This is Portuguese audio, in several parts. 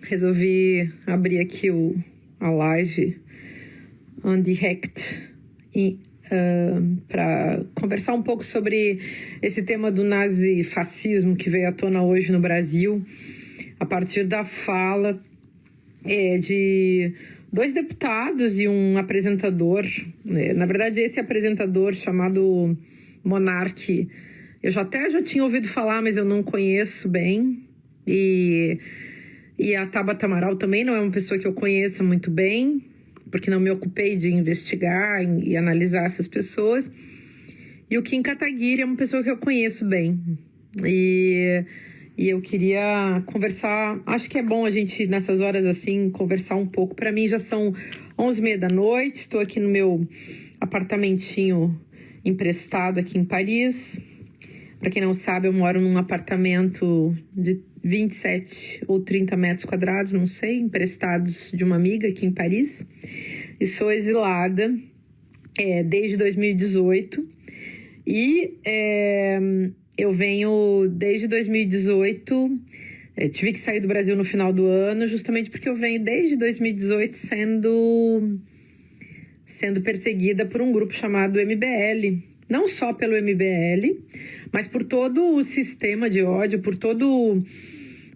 Resolvi abrir aqui a live on direct para conversar um pouco sobre esse tema do nazifascismo que veio à tona hoje no Brasil, a partir da fala de dois deputados e um apresentador. Na verdade, esse apresentador chamado Monark, eu já tinha ouvido falar, mas eu não conheço bem. E a Tabata Amaral também não é uma pessoa que eu conheça muito bem, porque não me ocupei de investigar e analisar essas pessoas. E o Kim Kataguiri é uma pessoa que eu conheço bem. E eu queria conversar, acho que é bom a gente, nessas horas assim, conversar um pouco. Para mim já são 11h30 da noite, estou aqui no meu apartamentinho emprestado aqui em Paris. Para quem não sabe, eu moro num apartamento de 27 ou 30 metros quadrados, não sei, emprestados de uma amiga aqui em Paris. E sou exilada desde 2018. E eu venho desde 2018, tive que sair do Brasil no final do ano, justamente porque eu venho desde 2018 sendo perseguida por um grupo chamado MBL. Não só pelo MBL, mas por todo o sistema de ódio, por todo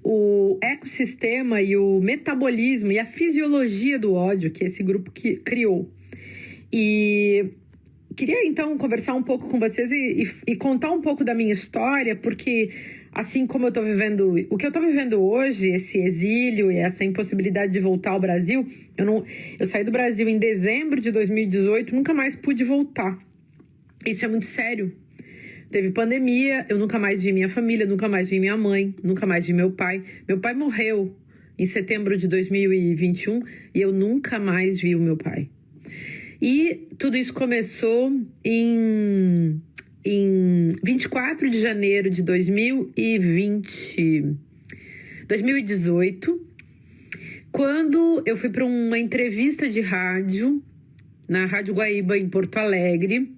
o ecossistema e o metabolismo e a fisiologia do ódio que esse grupo criou. E queria então conversar um pouco com vocês e contar um pouco da minha história, porque assim como eu estou vivendo, o que eu estou vivendo hoje, esse exílio e essa impossibilidade de voltar ao Brasil, eu saí do Brasil em dezembro de 2018, nunca mais pude voltar. Isso é muito sério. Teve pandemia, eu nunca mais vi minha família, nunca mais vi minha mãe, nunca mais vi meu pai. Meu pai morreu em setembro de 2021 e eu nunca mais vi o meu pai. E tudo isso começou em 24 de janeiro de 2018, quando eu fui para uma entrevista de rádio, na Rádio Guaíba, em Porto Alegre,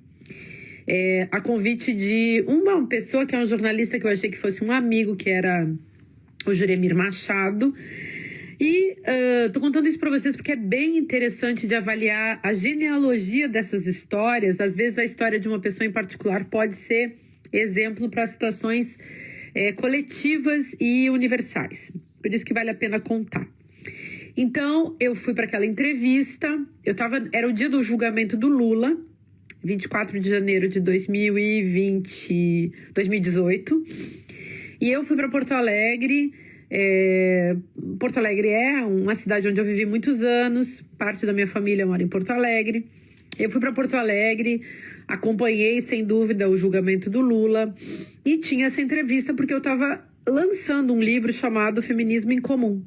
a convite de uma pessoa que é um jornalista que eu achei que fosse um amigo, que era o Juremir Machado. E tô contando isso para vocês porque é bem interessante de avaliar a genealogia dessas histórias. Às vezes a história de uma pessoa em particular pode ser exemplo para situações coletivas e universais. Por isso que vale a pena contar. Então, eu fui para aquela entrevista, era o dia do julgamento do Lula, 24 de janeiro de 2018, e eu fui para Porto Alegre. Porto Alegre é uma cidade onde eu vivi muitos anos, parte da minha família mora em Porto Alegre. Eu fui para Porto Alegre, acompanhei sem dúvida o julgamento do Lula e tinha essa entrevista porque eu estava lançando um livro chamado Feminismo em Comum,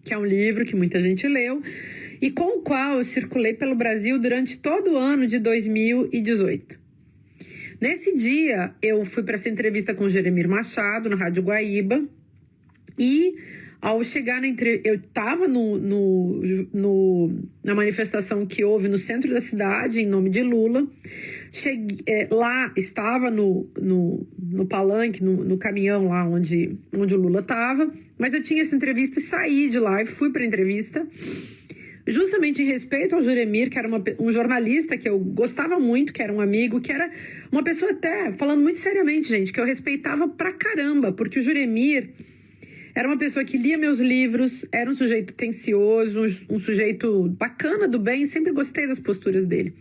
que é um livro que muita gente leu e com o qual eu circulei pelo Brasil durante todo o ano de 2018. Nesse dia, eu fui para essa entrevista com o Juremir Machado, na Rádio Guaíba, e ao chegar na entrevista, eu estava na manifestação que houve no centro da cidade, em nome de Lula. Lá, estava no palanque, no caminhão lá onde o Lula estava, mas eu tinha essa entrevista e saí de lá e fui para a entrevista, justamente em respeito ao Juremir, que era um jornalista que eu gostava muito, que era um amigo, que era uma pessoa até, falando muito seriamente, gente, que eu respeitava pra caramba, porque o Juremir era uma pessoa que lia meus livros, era um sujeito atencioso, um sujeito bacana, do bem, sempre gostei das posturas dele.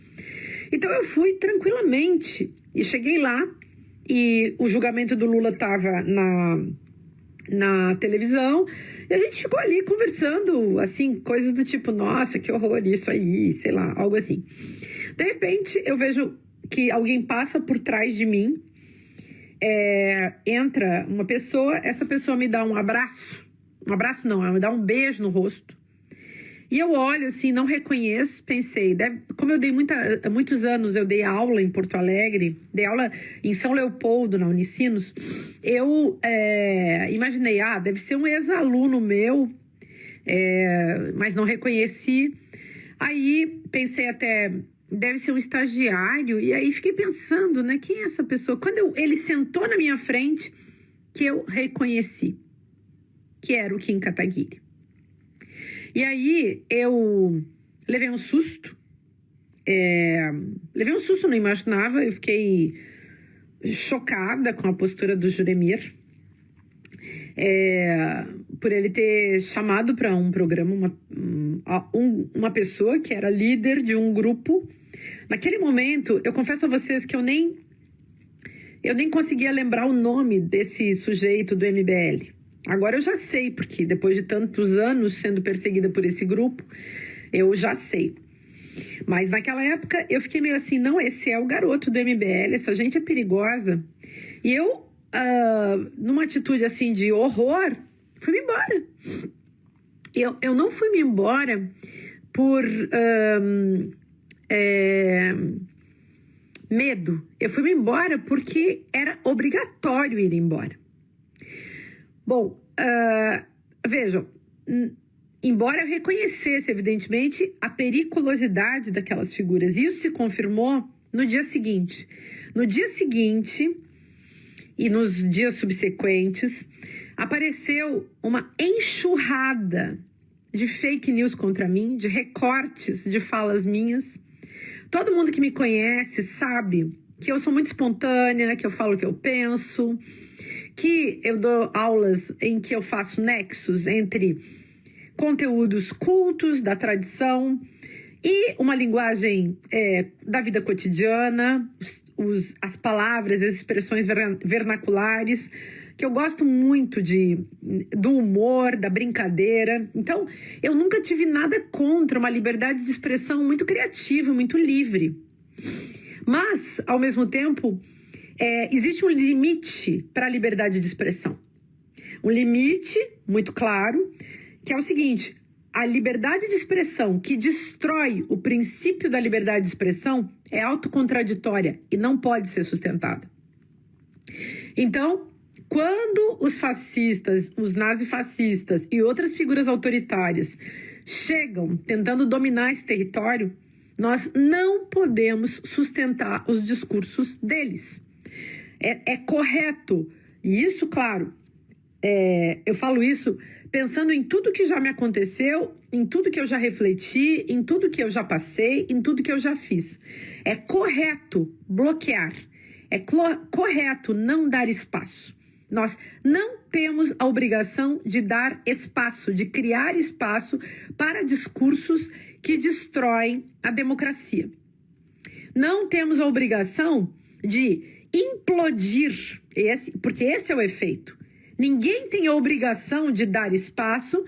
Então eu fui tranquilamente e cheguei lá e o julgamento do Lula estava na televisão e a gente ficou ali conversando, assim, coisas do tipo, nossa, que horror isso aí, sei lá, algo assim. De repente eu vejo que alguém passa por trás de mim, entra uma pessoa, essa pessoa me dá um abraço não, ela me dá um beijo no rosto, e eu olho assim, não reconheço, pensei, como eu dei muitos anos, eu dei aula em Porto Alegre, dei aula em São Leopoldo, na Unicinos, eu imaginei, deve ser um ex-aluno meu, mas não reconheci. Aí pensei até, deve ser um estagiário, e aí fiquei pensando, né, quem é essa pessoa? Quando ele sentou na minha frente, que eu reconheci, que era o Kim Kataguiri. E aí eu levei um susto. Não imaginava. Eu fiquei chocada com a postura do Juremir. Por ele ter chamado para um programa uma pessoa que era líder de um grupo. Naquele momento, eu confesso a vocês que eu nem conseguia lembrar o nome desse sujeito do MBL. Agora eu já sei, porque depois de tantos anos sendo perseguida por esse grupo, eu já sei. Mas naquela época eu fiquei meio assim, não, esse é o garoto do MBL, essa gente é perigosa. E eu, numa atitude assim de horror, fui-me embora. Eu não fui-me embora por medo. Eu fui-me embora porque era obrigatório ir embora. Bom, vejam, embora eu reconhecesse, evidentemente, a periculosidade daquelas figuras, isso se confirmou no dia seguinte. No dia seguinte e nos dias subsequentes, apareceu uma enxurrada de fake news contra mim, de recortes de falas minhas. Todo mundo que me conhece sabe que eu sou muito espontânea, que eu falo o que eu penso, que eu dou aulas em que eu faço nexos entre conteúdos cultos da tradição e uma linguagem da vida cotidiana, as palavras, as expressões vernaculares, que eu gosto muito do humor, da brincadeira. Então, eu nunca tive nada contra uma liberdade de expressão muito criativa, muito livre. Mas, ao mesmo tempo, existe um limite para a liberdade de expressão. Um limite muito claro, que é o seguinte: a liberdade de expressão que destrói o princípio da liberdade de expressão é autocontraditória e não pode ser sustentada. Então, quando os fascistas, os nazifascistas e outras figuras autoritárias chegam tentando dominar esse território, nós não podemos sustentar os discursos deles. É correto. E isso, claro, eu falo isso pensando em tudo que já me aconteceu, em tudo que eu já refleti, em tudo que eu já passei, em tudo que eu já fiz. É correto bloquear. É correto não dar espaço. Nós não temos a obrigação de dar espaço, de criar espaço para discursos que destroem a democracia. Não temos a obrigação de implodir, porque esse é o efeito. Ninguém tem a obrigação de dar espaço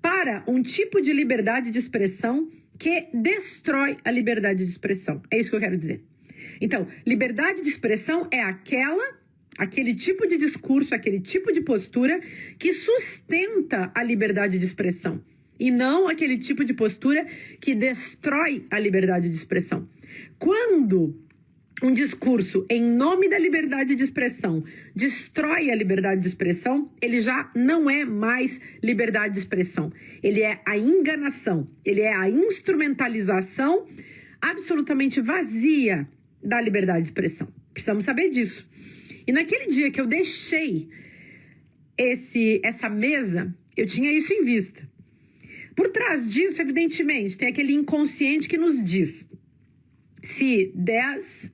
para um tipo de liberdade de expressão que destrói a liberdade de expressão. É isso que eu quero dizer. Então, liberdade de expressão é aquele tipo de discurso, aquele tipo de postura que sustenta a liberdade de expressão. E não aquele tipo de postura que destrói a liberdade de expressão. Quando um discurso em nome da liberdade de expressão destrói a liberdade de expressão, ele já não é mais liberdade de expressão. Ele é a enganação, ele é a instrumentalização absolutamente vazia da liberdade de expressão. Precisamos saber disso. E naquele dia que eu deixei essa mesa, eu tinha isso em vista. Por trás disso, evidentemente, tem aquele inconsciente que nos diz: se 10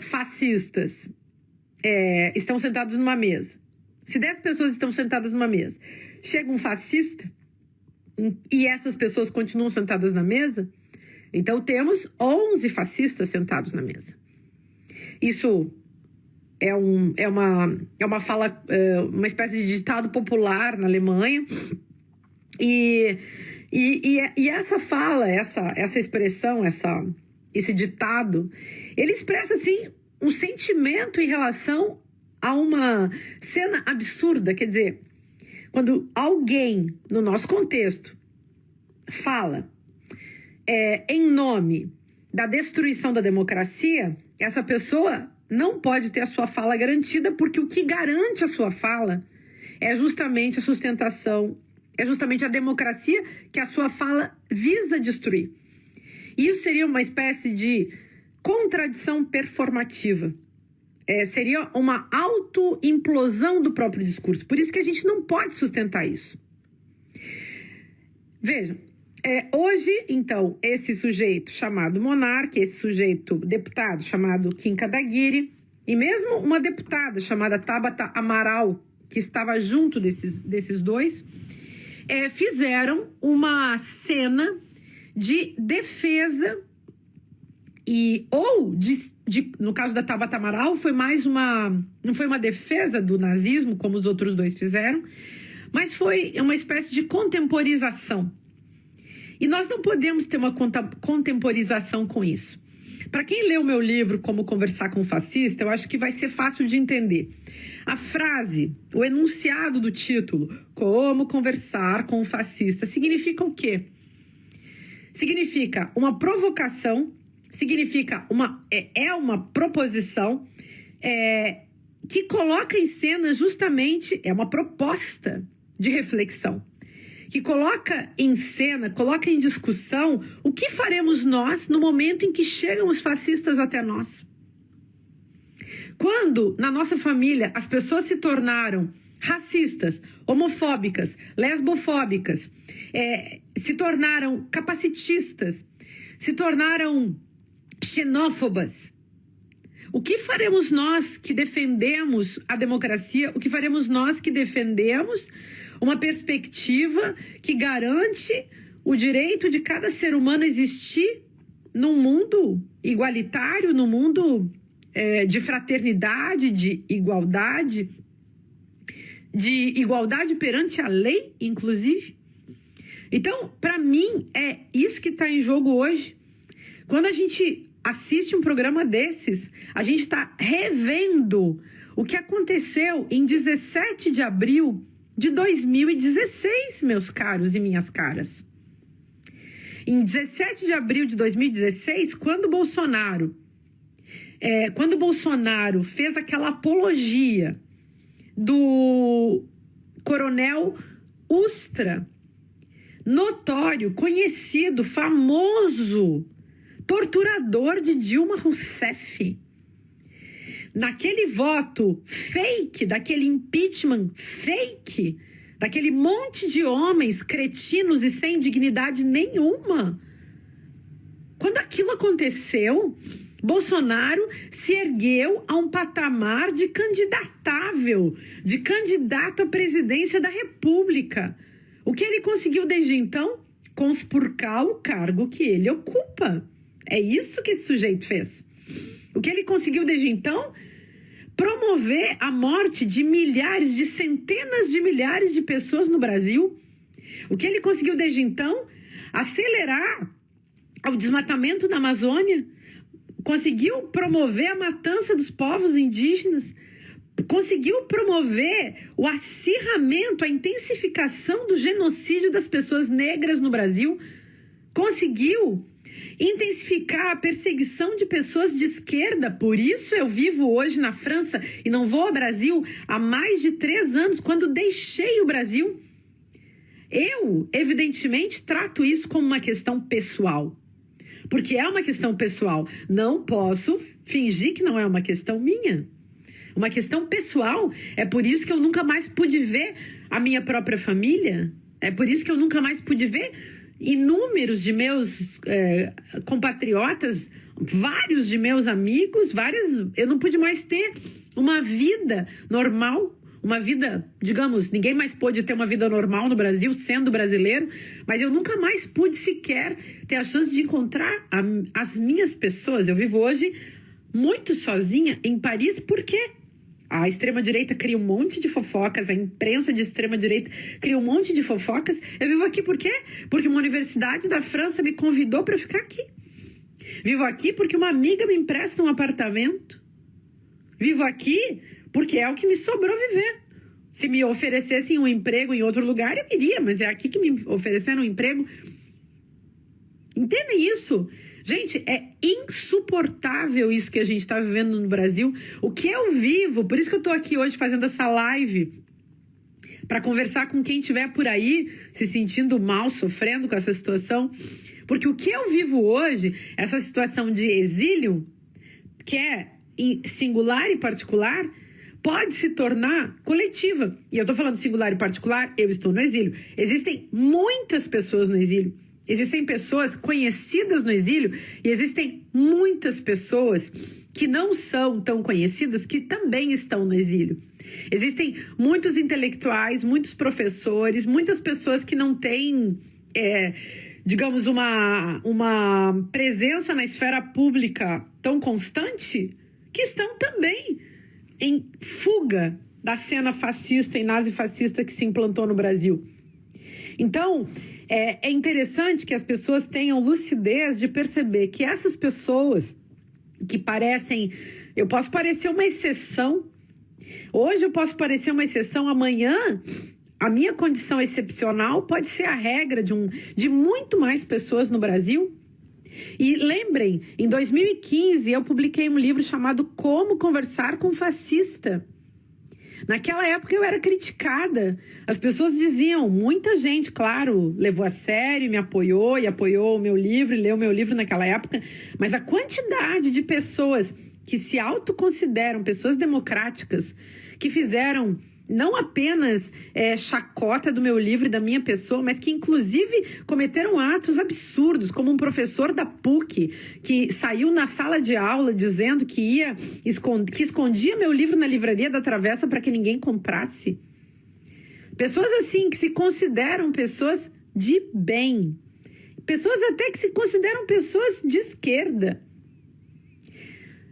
fascistas estão sentados numa mesa, se 10 pessoas estão sentadas numa mesa, chega um fascista e essas pessoas continuam sentadas na mesa, então temos 11 fascistas sentados na mesa. Isso é uma fala, uma espécie de ditado popular na Alemanha. E essa fala, essa expressão, esse ditado, ele expressa, assim, um sentimento em relação a uma cena absurda. Quer dizer, quando alguém, no nosso contexto, fala em nome da destruição da democracia, essa pessoa não pode ter a sua fala garantida, porque o que garante a sua fala é justamente a sustentação, é justamente a democracia que a sua fala visa destruir. Isso seria uma espécie de contradição performativa. Seria uma autoimplosão do próprio discurso. Por isso que a gente não pode sustentar isso. Vejam, hoje, então, esse sujeito chamado monarca, esse sujeito deputado chamado Kim Kataguiri, e mesmo uma deputada chamada Tabata Amaral, que estava junto desses dois, fizeram uma cena de defesa no caso da Tabata Amaral, não foi uma defesa do nazismo, como os outros dois fizeram, mas foi uma espécie de contemporização. E nós não podemos ter uma contemporização com isso. Para quem lê o meu livro Como Conversar com o Fascista, eu acho que vai ser fácil de entender. A frase, o enunciado do título, Como Conversar com o Fascista, significa o quê? Significa uma provocação, significa uma proposição que coloca em cena justamente, é uma proposta de reflexão, que coloca em cena, coloca em discussão o que faremos nós no momento em que chegam os fascistas até nós. Quando, na nossa família, as pessoas se tornaram racistas, homofóbicas, lesbofóbicas, se tornaram capacitistas, se tornaram xenófobas, o que faremos nós que defendemos a democracia? O que faremos nós que defendemos uma perspectiva que garante o direito de cada ser humano existir num mundo igualitário, num mundo de fraternidade, de igualdade perante a lei, inclusive? Então, para mim, é isso que está em jogo hoje. Quando a gente assiste um programa desses, a gente está revendo o que aconteceu em 17 de abril de 2016, meus caros e minhas caras. Em 17 de abril de 2016, quando Bolsonaro fez aquela apologia do coronel Ustra, notório, conhecido, famoso torturador de Dilma Rousseff, naquele voto fake, daquele impeachment fake, daquele monte de homens cretinos e sem dignidade nenhuma. Quando aquilo aconteceu, Bolsonaro se ergueu a um patamar de candidatável, de candidato à presidência da República. O que ele conseguiu desde então? Conspurcar o cargo que ele ocupa. É isso que esse sujeito fez. O que ele conseguiu desde então? Promover a morte de milhares, de centenas de milhares de pessoas no Brasil. O que ele conseguiu desde então? Acelerar o desmatamento na Amazônia. Conseguiu promover a matança dos povos indígenas. Conseguiu promover o acirramento, a intensificação do genocídio das pessoas negras no Brasil. Conseguiu intensificar a perseguição de pessoas de esquerda. Por isso eu vivo hoje na França e não vou ao Brasil há mais de 3 anos, quando deixei o Brasil. Eu, evidentemente, trato isso como uma questão pessoal. Porque é uma questão pessoal. Não posso fingir que não é uma questão minha. Uma questão pessoal. É por isso que eu nunca mais pude ver a minha própria família. É por isso que eu nunca mais pude ver inúmeros de meus compatriotas, vários de meus amigos, eu não pude mais ter uma vida normal, uma vida, digamos, ninguém mais pôde ter uma vida normal no Brasil, sendo brasileiro, mas eu nunca mais pude sequer ter a chance de encontrar as minhas pessoas. Eu vivo hoje muito sozinha em Paris, por quê? A extrema-direita cria um monte de fofocas, a imprensa de extrema-direita cria um monte de fofocas. Eu vivo aqui por quê? Porque uma universidade da França me convidou para ficar aqui. Vivo aqui porque uma amiga me empresta um apartamento. Vivo aqui porque é o que me sobrou viver. Se me oferecessem um emprego em outro lugar, eu iria, mas é aqui que me ofereceram um emprego. Entendem isso? Gente, é insuportável isso que a gente está vivendo no Brasil. O que eu vivo, por isso que eu estou aqui hoje fazendo essa live, para conversar com quem estiver por aí, se sentindo mal, sofrendo com essa situação. Porque o que eu vivo hoje, essa situação de exílio, que é singular e particular, pode se tornar coletiva. E eu estou falando singular e particular, eu estou no exílio. Existem muitas pessoas no exílio. Existem pessoas conhecidas no exílio e existem muitas pessoas que não são tão conhecidas que também estão no exílio. Existem muitos intelectuais, muitos professores, muitas pessoas que não têm, digamos, uma presença na esfera pública tão constante, que estão também em fuga da cena fascista e nazifascista que se implantou no Brasil. Então, é interessante que as pessoas tenham lucidez de perceber que essas pessoas que parecem... Eu posso parecer uma exceção. Hoje eu posso parecer uma exceção. Amanhã, a minha condição excepcional pode ser a regra de muito mais pessoas no Brasil. E lembrem, em 2015 eu publiquei um livro chamado Como Conversar com Fascista. Naquela época eu era criticada. As pessoas diziam, muita gente, claro, levou a sério, me apoiou e apoiou o meu livro e leu o meu livro naquela época. Mas a quantidade de pessoas que se autoconsideram pessoas democráticas, que fizeram não apenas chacota do meu livro e da minha pessoa, mas que inclusive cometeram atos absurdos, como um professor da PUC que saiu na sala de aula dizendo que escondia meu livro na livraria da Travessa para que ninguém comprasse. Pessoas assim que se consideram pessoas de bem, pessoas até que se consideram pessoas de esquerda,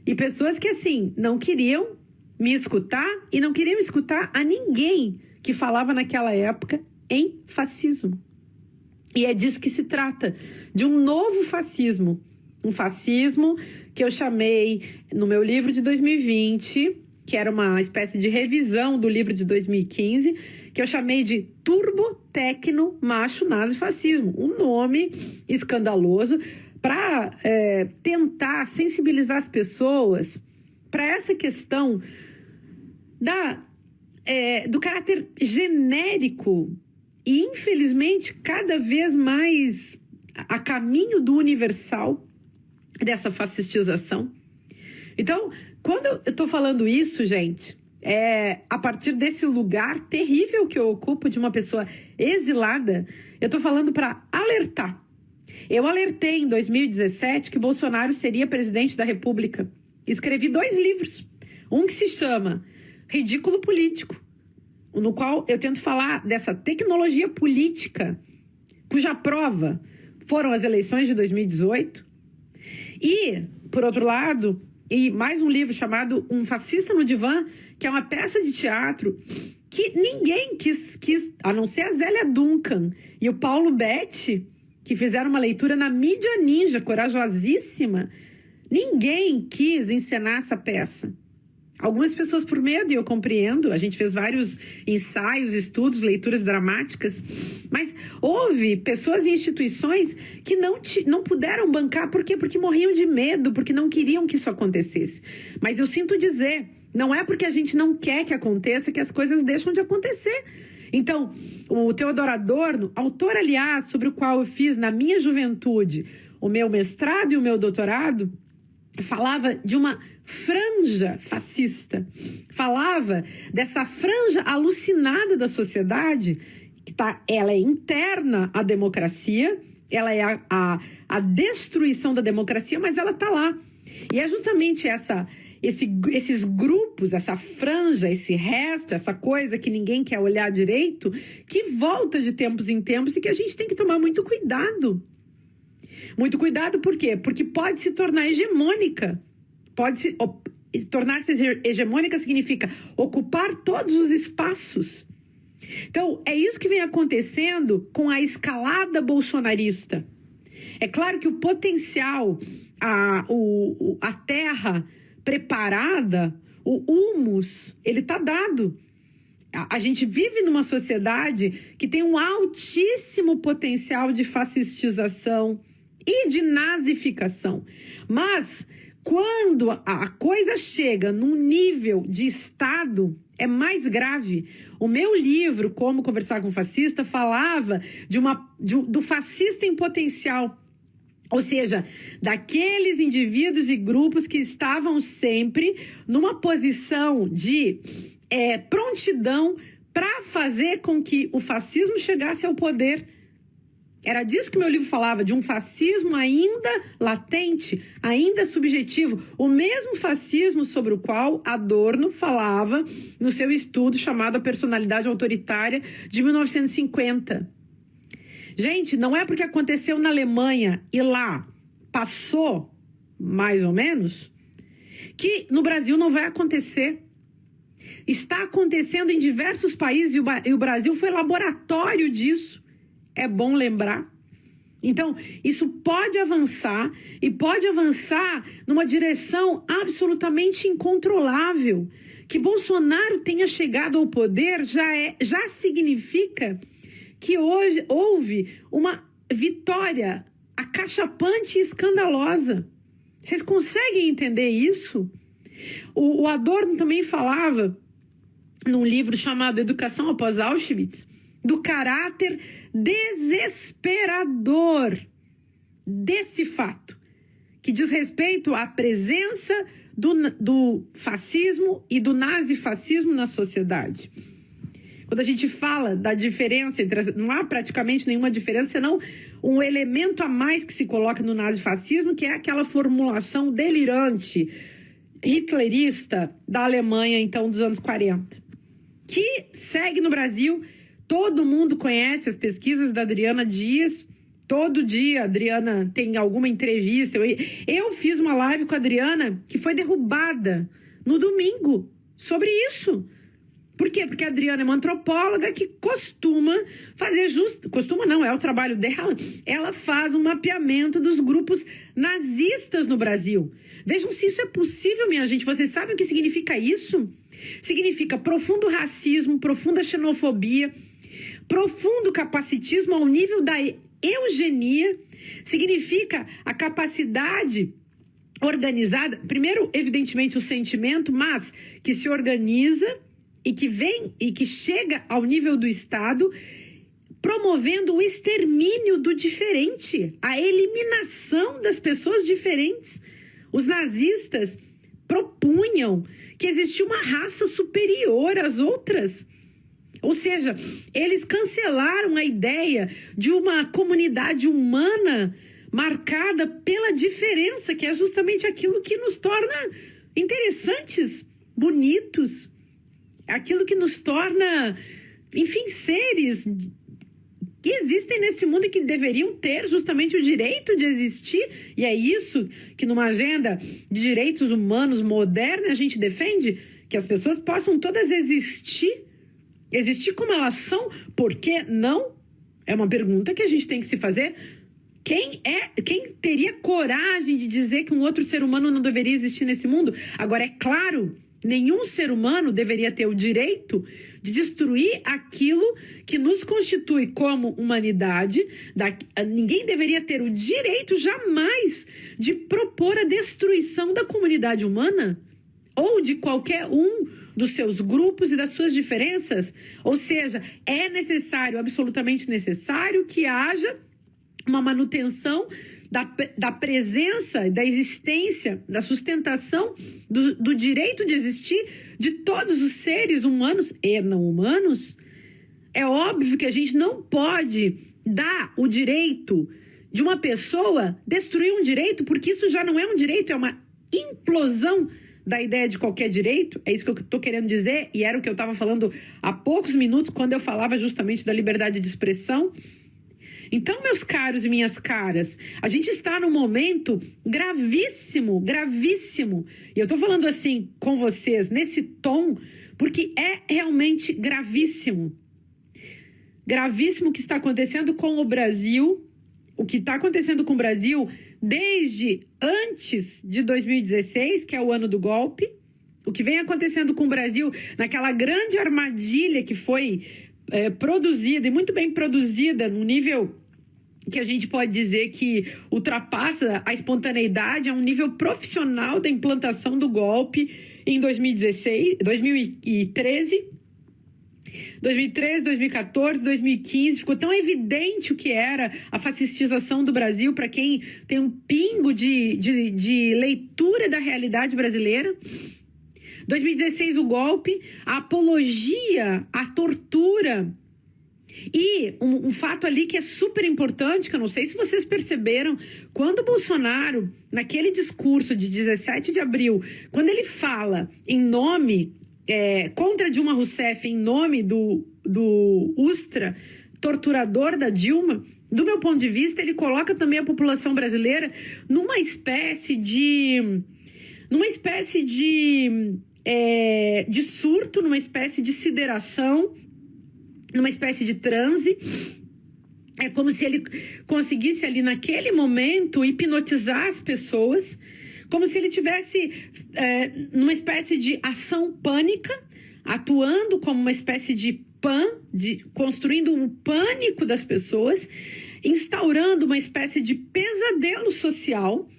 e pessoas que assim não queriam me escutar e não queriam escutar a ninguém que falava naquela época em fascismo. E é disso que se trata, de um novo fascismo. Um fascismo que eu chamei no meu livro de 2020, que era uma espécie de revisão do livro de 2015, que eu chamei de turbo tecno macho nazifascismo. Um nome escandaloso para tentar sensibilizar as pessoas para essa questão do caráter genérico e, infelizmente, cada vez mais a caminho do universal dessa fascistização. Então, quando eu estou falando isso, gente, a partir desse lugar terrível que eu ocupo de uma pessoa exilada, eu estou falando para alertar. Eu alertei em 2017 que Bolsonaro seria presidente da República. Escrevi 2 livros. Um que se chama Ridículo Político, no qual eu tento falar dessa tecnologia política, cuja prova foram as eleições de 2018. E, por outro lado, mais um livro chamado Um Fascista no Divã, que é uma peça de teatro que ninguém quis, a não ser a Zélia Duncan e o Paulo Betti, que fizeram uma leitura na mídia ninja, corajosíssima. Ninguém quis encenar essa peça. Algumas pessoas por medo, e eu compreendo, a gente fez vários ensaios, estudos, leituras dramáticas, mas houve pessoas e instituições que não puderam bancar. Por quê? Porque morriam de medo, porque não queriam que isso acontecesse. Mas eu sinto dizer, não é porque a gente não quer que aconteça que as coisas deixam de acontecer. Então, o Theodor Adorno, autor, aliás, sobre o qual eu fiz na minha juventude o meu mestrado e o meu doutorado, falava de uma franja fascista, falava dessa franja alucinada da sociedade, que ela é interna à democracia, ela é a destruição da democracia, mas ela está lá. E é justamente esses grupos, essa franja, esse resto, essa coisa que ninguém quer olhar direito, que volta de tempos em tempos e que a gente tem que tomar muito cuidado. Muito cuidado, por quê? Porque pode se tornar hegemônica. Tornar-se hegemônica significa ocupar todos os espaços. Então, é isso que vem acontecendo com a escalada bolsonarista. É claro que o potencial, a terra preparada, o humus, ele está dado. A gente vive numa sociedade que tem um altíssimo potencial de fascistização e de nazificação. Mas, quando a coisa chega num nível de Estado, é mais grave. O meu livro, Como Conversar com Fascista, falava do fascista em potencial. Ou seja, daqueles indivíduos e grupos que estavam sempre numa posição de prontidão para fazer com que o fascismo chegasse ao poder. Era disso que meu livro falava, de um fascismo ainda latente, ainda subjetivo. O mesmo fascismo sobre o qual Adorno falava no seu estudo chamado A Personalidade Autoritária, de 1950. Gente, não é porque aconteceu na Alemanha e lá passou, mais ou menos, que no Brasil não vai acontecer. Está acontecendo em diversos países e o Brasil foi laboratório disso. É bom lembrar. Então, isso pode avançar e pode avançar numa direção absolutamente incontrolável. Que Bolsonaro tenha chegado ao poder já significa que hoje houve uma vitória acachapante e escandalosa. Vocês conseguem entender isso? O Adorno também falava, num livro chamado Educação após Auschwitz, do caráter desesperador desse fato, que diz respeito à presença do fascismo e do nazifascismo na sociedade. Quando a gente fala da diferença entre não há praticamente nenhuma diferença, senão um elemento a mais que se coloca no nazifascismo, que é aquela formulação delirante, hitlerista da Alemanha, então, dos anos 40, que segue no Brasil. Todo mundo conhece as pesquisas da Adriana Dias. Todo dia a Adriana tem alguma entrevista. Eu fiz uma live com a Adriana que foi derrubada no domingo sobre isso. Por quê? Porque a Adriana é uma antropóloga que costuma fazer costuma não, é o trabalho dela. Ela faz um mapeamento dos grupos nazistas no Brasil. Vejam se isso é possível, minha gente. Vocês sabem o que significa isso? Significa profundo racismo, profunda xenofobia, profundo capacitismo ao nível da eugenia. Significa a capacidade organizada, primeiro, evidentemente, o sentimento, mas que se organiza e que vem e que chega ao nível do Estado, promovendo o extermínio do diferente, a eliminação das pessoas diferentes. Os nazistas propunham que existia uma raça superior às outras. Ou seja, eles cancelaram a ideia de uma comunidade humana marcada pela diferença, que é justamente aquilo que nos torna interessantes, bonitos, aquilo que nos torna, enfim, seres que existem nesse mundo e que deveriam ter justamente o direito de existir. E é isso que numa agenda de direitos humanos moderna a gente defende, que as pessoas possam todas existir como elas são. Por que não? É uma pergunta que a gente tem que se fazer. Quem teria coragem de dizer que um outro ser humano não deveria existir nesse mundo? Agora, é claro, nenhum ser humano deveria ter o direito de destruir aquilo que nos constitui como humanidade. Ninguém deveria ter o direito jamais de propor a destruição da comunidade humana ou de qualquer um dos seus grupos e das suas diferenças. Ou seja, é necessário, absolutamente necessário, que haja uma manutenção da presença, da existência, da sustentação do direito de existir de todos os seres humanos e não humanos. É óbvio que a gente não pode dar o direito de uma pessoa destruir um direito, porque isso já não é um direito, é uma implosão da ideia de qualquer direito. É isso que eu estou querendo dizer, e era o que eu estava falando há poucos minutos, quando eu falava justamente da liberdade de expressão. Então, meus caros e minhas caras, a gente está num momento gravíssimo, gravíssimo. E eu estou falando assim com vocês, nesse tom, porque é realmente gravíssimo. Gravíssimo o que está acontecendo com o Brasil, o que está acontecendo com o Brasil desde antes de 2016, que é o ano do golpe, o que vem acontecendo com o Brasil naquela grande armadilha que foi produzida, e muito bem produzida, num nível que a gente pode dizer que ultrapassa a espontaneidade, a um nível profissional da implantação do golpe em 2013. 2013, 2014, 2015, ficou tão evidente o que era a fascistização do Brasil para quem tem um pingo de leitura da realidade brasileira. 2016, o golpe, a apologia à tortura. E um fato ali que é super importante, que eu não sei se vocês perceberam, quando o Bolsonaro, naquele discurso de 17 de abril, quando ele fala em nome, contra Dilma Rousseff, em nome do Ustra, torturador da Dilma, do meu ponto de vista, ele coloca também a população brasileira numa espécie de surto, numa espécie de sideração, numa espécie de transe. É como se ele conseguisse ali naquele momento hipnotizar as pessoas, como se ele tivesse numa espécie de ação pânica, atuando como uma espécie de construindo o pânico das pessoas, instaurando uma espécie de pesadelo social.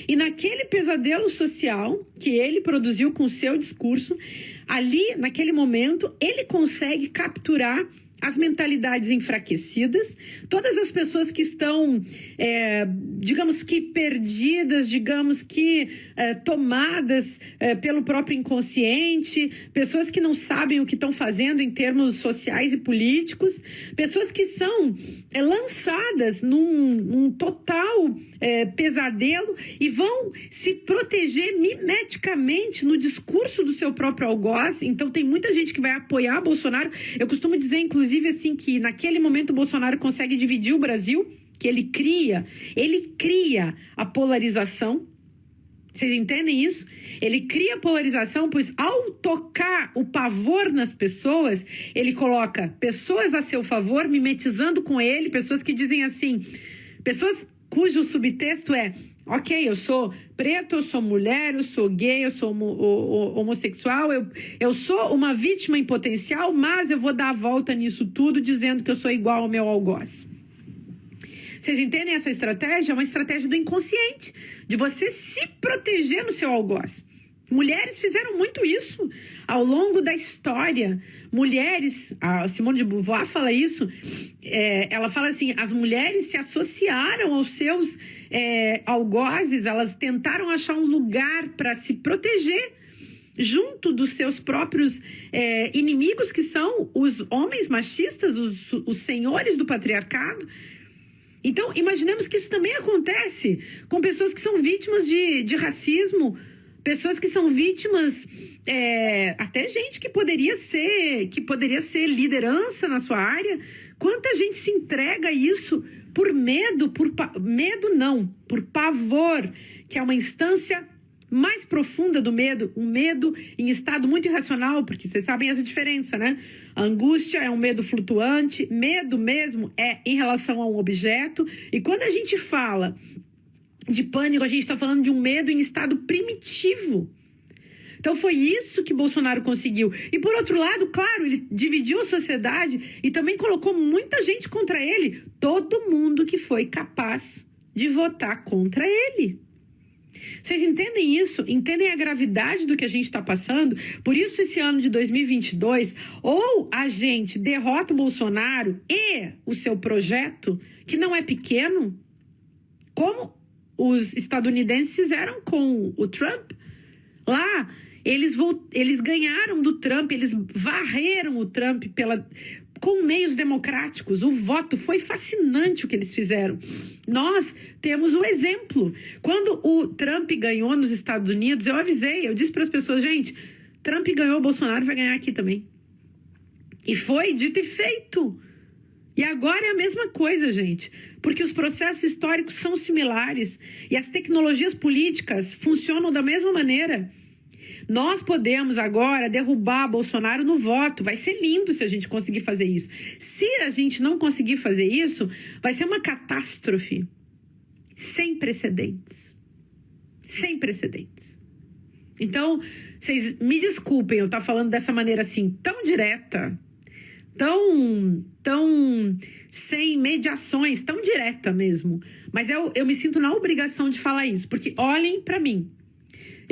E naquele pesadelo social que ele produziu com o seu discurso, ali, naquele momento, ele consegue capturar as mentalidades enfraquecidas, todas as pessoas que estão, digamos que perdidas, digamos que tomadas pelo próprio inconsciente, pessoas que não sabem o que estão fazendo em termos sociais e políticos, pessoas que são lançadas num total pesadelo e vão se proteger mimeticamente no discurso do seu próprio algoz. Então tem muita gente que vai apoiar Bolsonaro. Eu costumo dizer, inclusive, assim, que naquele momento o Bolsonaro consegue dividir o Brasil, que ele cria a polarização. Vocês entendem isso? Ele cria a polarização, pois ao tocar o pavor nas pessoas, ele coloca pessoas a seu favor, mimetizando com ele, pessoas que dizem assim, pessoas cujo subtexto é: ok, eu sou preto, eu sou mulher, eu sou gay, eu sou homossexual, eu sou uma vítima em potencial, mas eu vou dar a volta nisso tudo dizendo que eu sou igual ao meu algoz. Vocês entendem essa estratégia? É uma estratégia do inconsciente, de você se proteger no seu algoz. Mulheres fizeram muito isso ao longo da história. Mulheres, a Simone de Beauvoir fala isso, ela fala assim, as mulheres se associaram aos seus algozes, elas tentaram achar um lugar para se proteger junto dos seus próprios inimigos, que são os homens machistas, os senhores do patriarcado. Então, imaginemos que isso também acontece com pessoas que são vítimas de racismo, pessoas que são vítimas, até gente que poderia ser liderança na sua área. Quanta gente se entrega a isso por medo, por pavor, que é uma instância mais profunda do medo, um medo em estado muito irracional, porque vocês sabem essa diferença, né? A angústia é um medo flutuante, medo mesmo é em relação a um objeto, e quando a gente fala de pânico, a gente está falando de um medo em estado primitivo. Então foi isso que Bolsonaro conseguiu. E por outro lado, claro, ele dividiu a sociedade e também colocou muita gente contra ele. Todo mundo que foi capaz de votar contra ele. Vocês entendem isso? Entendem a gravidade do que a gente está passando? Por isso, esse ano de 2022, ou a gente derrota o Bolsonaro e o seu projeto, que não é pequeno, como os estadunidenses fizeram com o Trump. Lá, eles ganharam do Trump, eles varreram o Trump com meios democráticos. O voto foi fascinante o que eles fizeram. Nós temos o exemplo. Quando o Trump ganhou nos Estados Unidos, eu avisei, eu disse para as pessoas, gente, Trump ganhou, Bolsonaro vai ganhar aqui também. E foi dito e feito. E agora é a mesma coisa, gente, porque os processos históricos são similares e as tecnologias políticas funcionam da mesma maneira. Nós podemos agora derrubar Bolsonaro no voto. Vai ser lindo se a gente conseguir fazer isso. Se a gente não conseguir fazer isso, vai ser uma catástrofe sem precedentes. Sem precedentes. Então, vocês me desculpem eu estar falando dessa maneira assim, tão direta, tão sem mediações, tão direta mesmo. Mas eu me sinto na obrigação de falar isso, porque olhem para mim.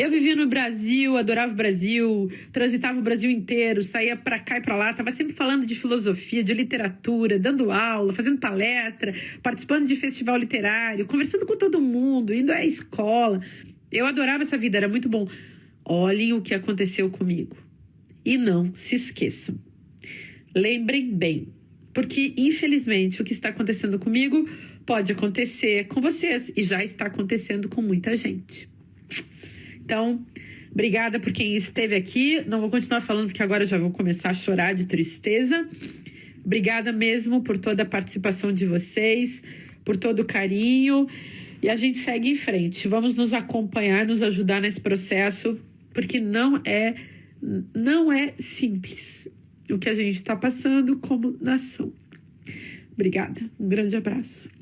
Eu vivia no Brasil, adorava o Brasil, transitava o Brasil inteiro, saía pra cá e pra lá, tava sempre falando de filosofia, de literatura, dando aula, fazendo palestra, participando de festival literário, conversando com todo mundo, indo à escola. Eu adorava essa vida, era muito bom. Olhem o que aconteceu comigo. E não se esqueçam. Lembrem bem, porque infelizmente o que está acontecendo comigo pode acontecer com vocês e já está acontecendo com muita gente. Então, obrigada por quem esteve aqui. Não vou continuar falando porque agora eu já vou começar a chorar de tristeza. Obrigada mesmo por toda a participação de vocês, por todo o carinho. E a gente segue em frente. Vamos nos acompanhar, nos ajudar nesse processo, porque não é simples o que a gente está passando como nação. Obrigada. Um grande abraço.